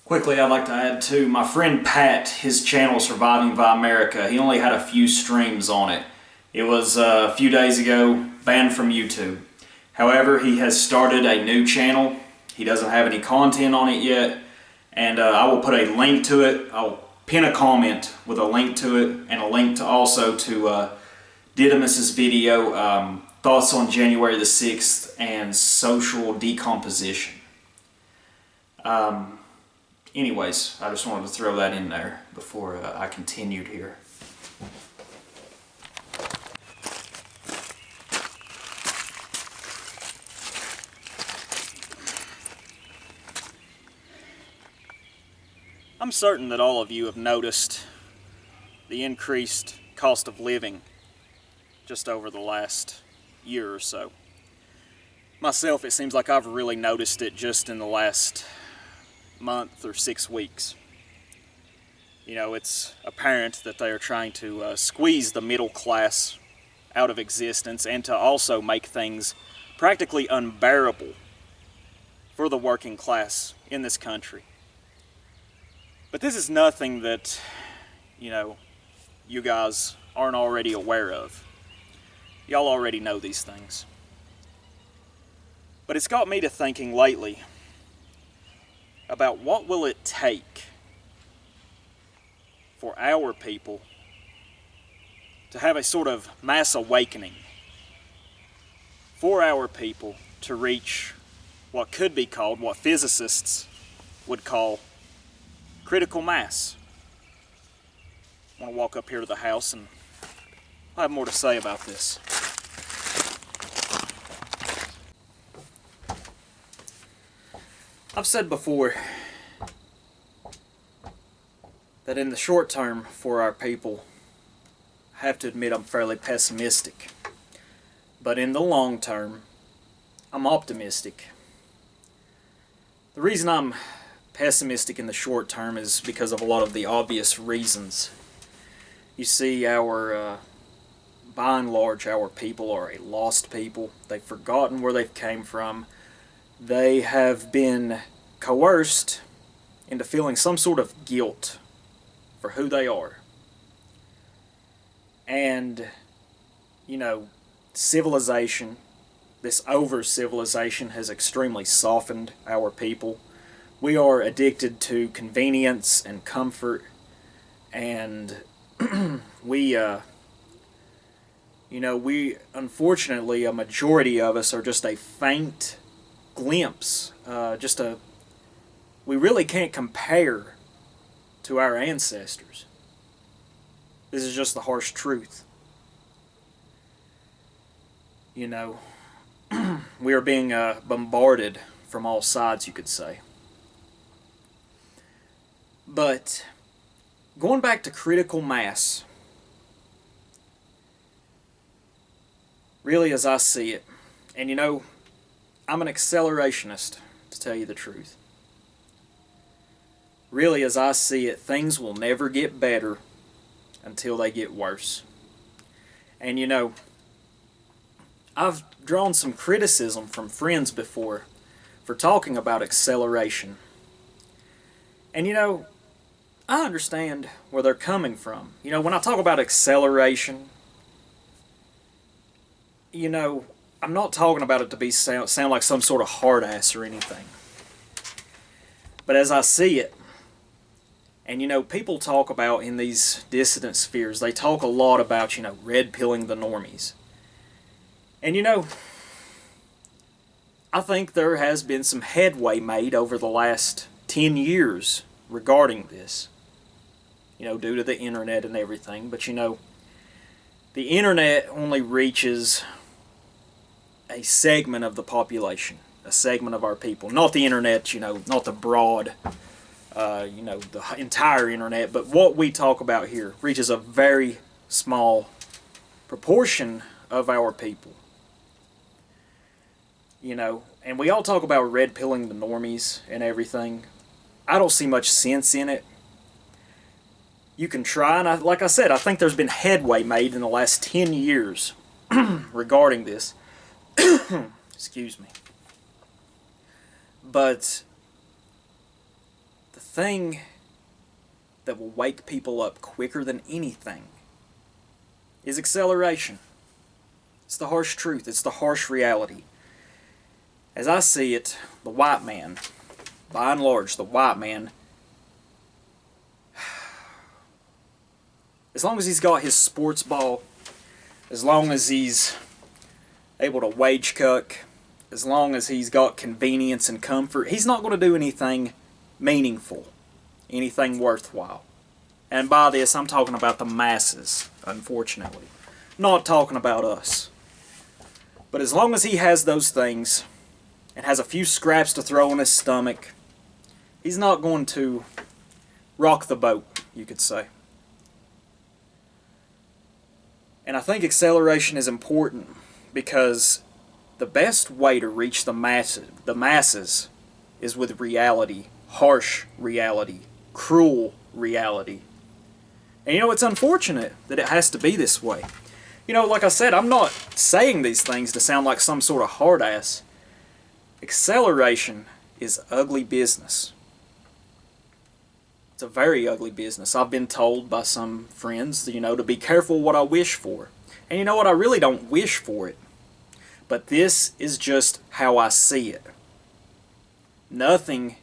Quickly, I'd like to add too, my friend Pat, his channel Surviving by America, he only had a few streams on it. It was a few days ago, banned from YouTube. However, he has started a new channel. He doesn't have any content on it yet, and I will put a link to it. I'll pin a comment with a link to it, and a link to also to Didymus's video, thoughts on January the 6th and social decomposition. Anyways, I just wanted to throw that in there before I continued here. I'm certain that all of you have noticed the increased cost of living just over the last year or so. Myself, it seems like I've really noticed it just in the last month or 6 weeks. You know, it's apparent that they are trying to squeeze the middle class out of existence and to also make things practically unbearable for the working class in this country. But this is nothing that, you guys aren't already aware of. Y'all already know these things. But it's got me to thinking lately about what will it take for our people to have a sort of mass awakening, for our people to reach what could be called, what physicists would call, critical mass. I want to walk up here to the house and I'll have more to say about this. I've said before that in the short term for our people, I have to admit I'm fairly pessimistic. But in the long term, I'm optimistic. The reason I'm pessimistic in the short term is because of a lot of the obvious reasons. You see, by and large, our people are a lost people. They've forgotten where they've came from. They have been coerced into feeling some sort of guilt for who they are. And, civilization, this over-civilization has extremely softened our people. We are addicted to convenience and comfort, and we unfortunately, a majority of us are just a faint glimpse, we really can't compare to our ancestors. This is just the harsh truth. We are being bombarded from all sides, you could say. But going back to critical mass, really as I see it, and I'm an accelerationist, to tell you the truth. Really, as I see it, things will never get better until they get worse. And I've drawn some criticism from friends before for talking about acceleration. And I understand where they're coming from. When I talk about acceleration, I'm not talking about it to sound like some sort of hard ass or anything. But as I see it, and people talk about in these dissident spheres, they talk a lot about, red pilling the normies. And I think there has been some headway made over the last 10 years regarding this, due to the internet and everything. But the internet only reaches a segment of the population, a segment of our people. Not the internet, not the broad, the entire internet, but what we talk about here reaches a very small proportion of our people. And we all talk about red pilling the normies and everything. I don't see much sense in it. You can try, and like I said, I think there's been headway made in the last 10 years regarding this. Excuse me. But the thing that will wake people up quicker than anything is acceleration. It's the harsh truth. It's the harsh reality. As I see it, the white man, by and large, the white man, as long as he's got his sports ball, as long as he's able to wage cook, as long as he's got convenience and comfort, he's not going to do anything meaningful, anything worthwhile. And by this, I'm talking about the masses, unfortunately. Not talking about us. But as long as he has those things, and has a few scraps to throw in his stomach, he's not going to rock the boat, you could say. And I think acceleration is important because the best way to reach the masses is with reality, harsh reality, cruel reality. And you know, it's unfortunate that it has to be this way. You know, like I said, I'm not saying these things to sound like some sort of hard ass. Acceleration is ugly business. It's a very ugly business. I've been told by some friends, you know, to be careful what I wish for. And you know what? I really don't wish for it. But this is just how I see it. Nothing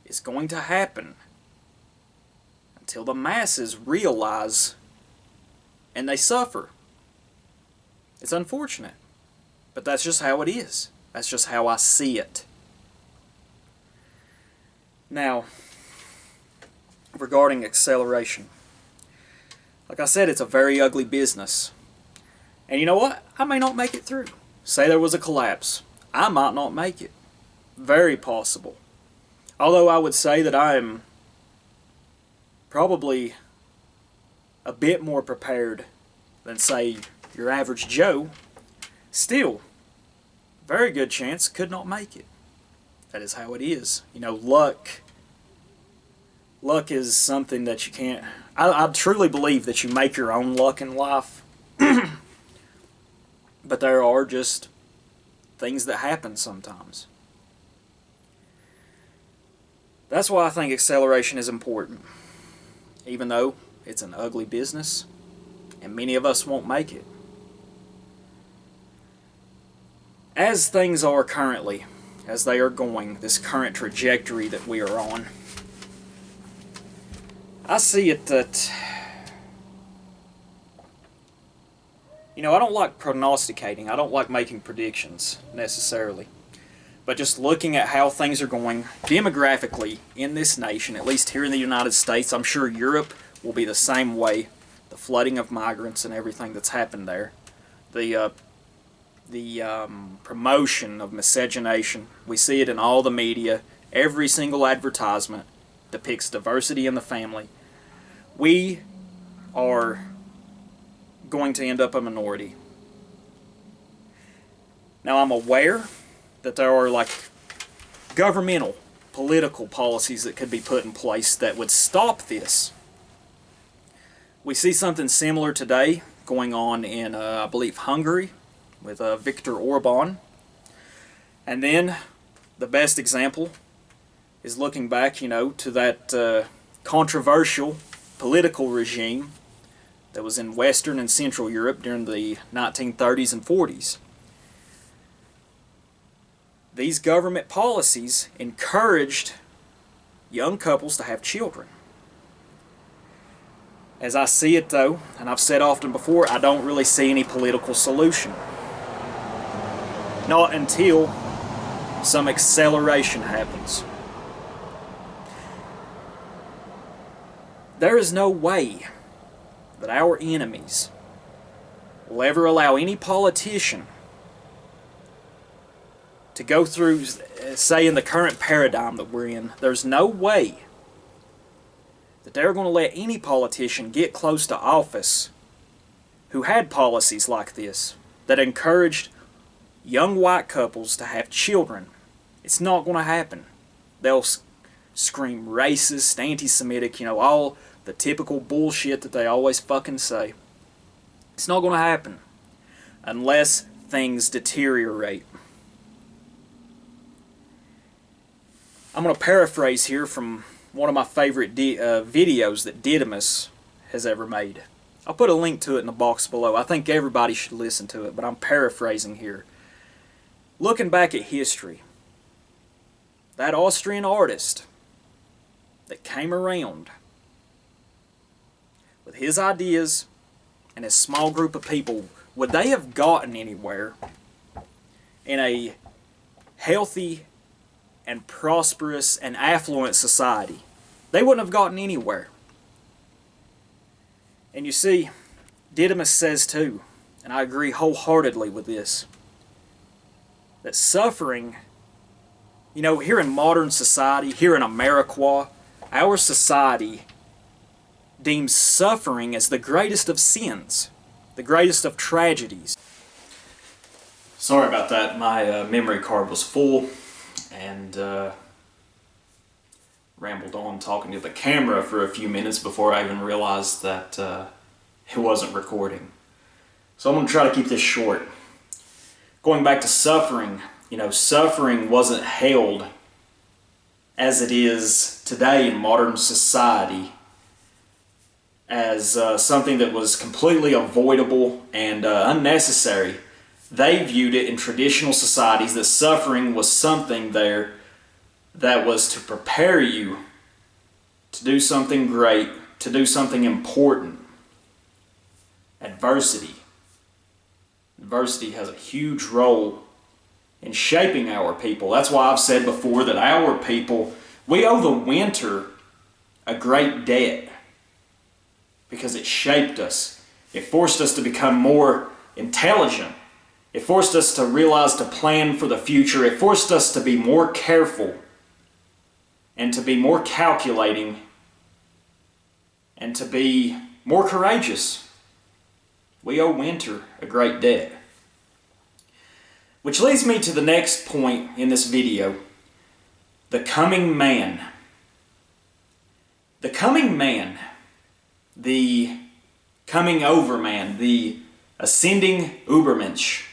is going to happen until the masses realize and they suffer. It's unfortunate, but that's just how it is. That's just how I see it. Now, regarding acceleration, like I said, it's a very ugly business. And you know what? I may not make it through. Say there was a collapse. I might not make it. Very possible. Although I would say that I am probably a bit more prepared than, say, your average Joe. Still, very good chance could not make it. That is how it is. You know, luck is something that you can't... I truly believe that you make your own luck in life. But there are just things that happen sometimes. That's why I think acceleration is important. Even though it's an ugly business, and many of us won't make it. As things are currently, as they are going, this current trajectory that we are on, I see it that, you know, I don't like prognosticating. I don't like making predictions, necessarily. But just looking at how things are going demographically in this nation, at least here in the United States, I'm sure Europe will be the same way. The flooding of migrants and everything that's happened there. The promotion of miscegenation. We see it in all the media. Every single advertisement depicts diversity in the family. We are going to end up a minority. Now, I'm aware that there are like governmental, political policies that could be put in place that would stop this. We see something similar today going on in, I believe, Hungary with Viktor Orban. And then the best example is looking back, you know, to that controversial political regime that was in Western and Central Europe during the 1930s and 40s. These government policies encouraged young couples to have children. As I see it, though, and I've said often before, I don't really see any political solution. Not until some acceleration happens. There is no way that our enemies will ever allow any politician to go through, say, in the current paradigm that we're in. There's no way that they're going to let any politician get close to office who had policies like this that encouraged young white couples to have children. It's not going to happen. They'll scream racist, anti-Semitic, you know, all the typical bullshit that they always fucking say. It's not going to happen unless things deteriorate. I'm going to paraphrase here from one of my favorite videos that Didymus has ever made. I'll put a link to it in the box below. I think everybody should listen to it, but I'm paraphrasing here. Looking back at history, that Austrian artist that came around with his ideas and his small group of people, would they have gotten anywhere in a healthy and prosperous and affluent society? They wouldn't have gotten anywhere. And you see, Didymus says too, and I agree wholeheartedly with this, that suffering, you know, here in modern society, here in America, our society deems suffering as the greatest of sins, the greatest of tragedies. Sorry about that, my memory card was full and rambled on talking to the camera for a few minutes before I even realized that it wasn't recording. So I'm going to try to keep this short. Going back to suffering, you know, suffering wasn't held as it is today in modern society as something that was completely avoidable and unnecessary. They viewed it in traditional societies that suffering was something there that was to prepare you to do something great, to do something important. Adversity. Adversity has a huge role in shaping our people. That's why I've said before that our people, we owe the winter a great debt because it shaped us. It forced us to become more intelligent. It forced us to realize to plan for the future. It forced us to be more careful and to be more calculating and to be more courageous. We owe winter a great debt. Which leads me to the next point in this video, the coming man. The coming man, the coming over man, the ascending Übermensch.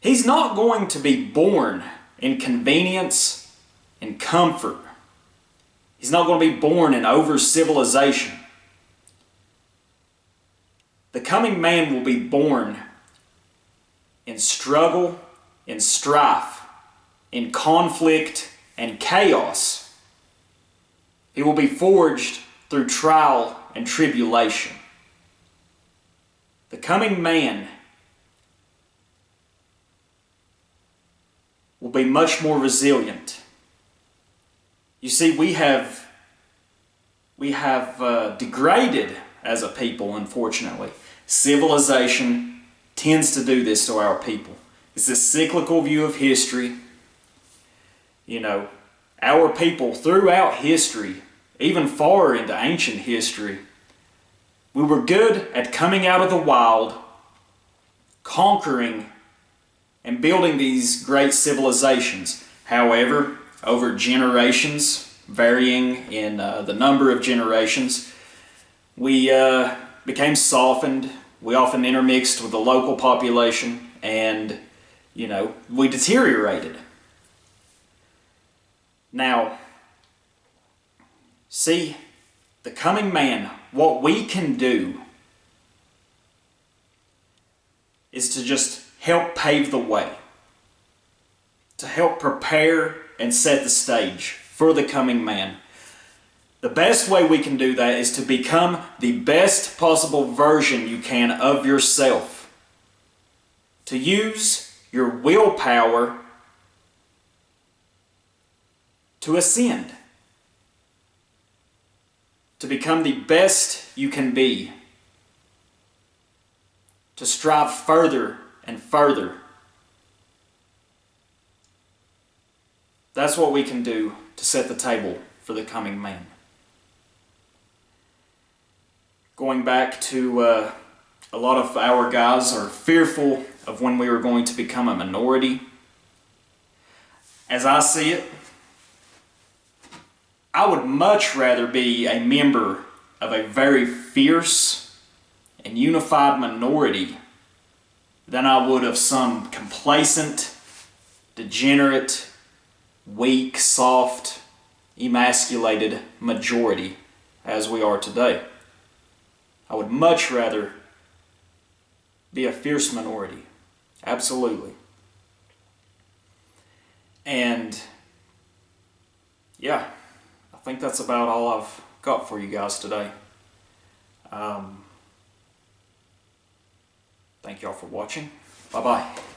He's not going to be born in convenience and comfort. He's not going to be born in over-civilization. The coming man will be born in struggle, in strife, in conflict and chaos. He will be forged through trial and tribulation. The coming man will be much more resilient. You see, we have degraded as a people, unfortunately. Civilization tends to do this to our people. It's a cyclical view of history. You know, our people throughout history, even far into ancient history, we were good at coming out of the wild, conquering, and building these great civilizations. However, over generations, varying in the number of generations, we became softened. We often intermixed with the local population, and, you know, we deteriorated. Now, see, the coming man, what we can do is to just help pave the way, to help prepare and set the stage for the coming man. The best way we can do that is to become the best possible version you can of yourself. To use your willpower to ascend. To become the best you can be. To strive further and further. That's what we can do to set the table for the coming man. Going back to a lot of our guys are fearful of when we are going to become a minority. As I see it, I would much rather be a member of a very fierce and unified minority than I would of some complacent, degenerate, weak, soft, emasculated majority as we are today. I would much rather be a fierce minority. Absolutely. And yeah, I think that's about all I've got for you guys today. Thank y'all for watching. Bye-bye.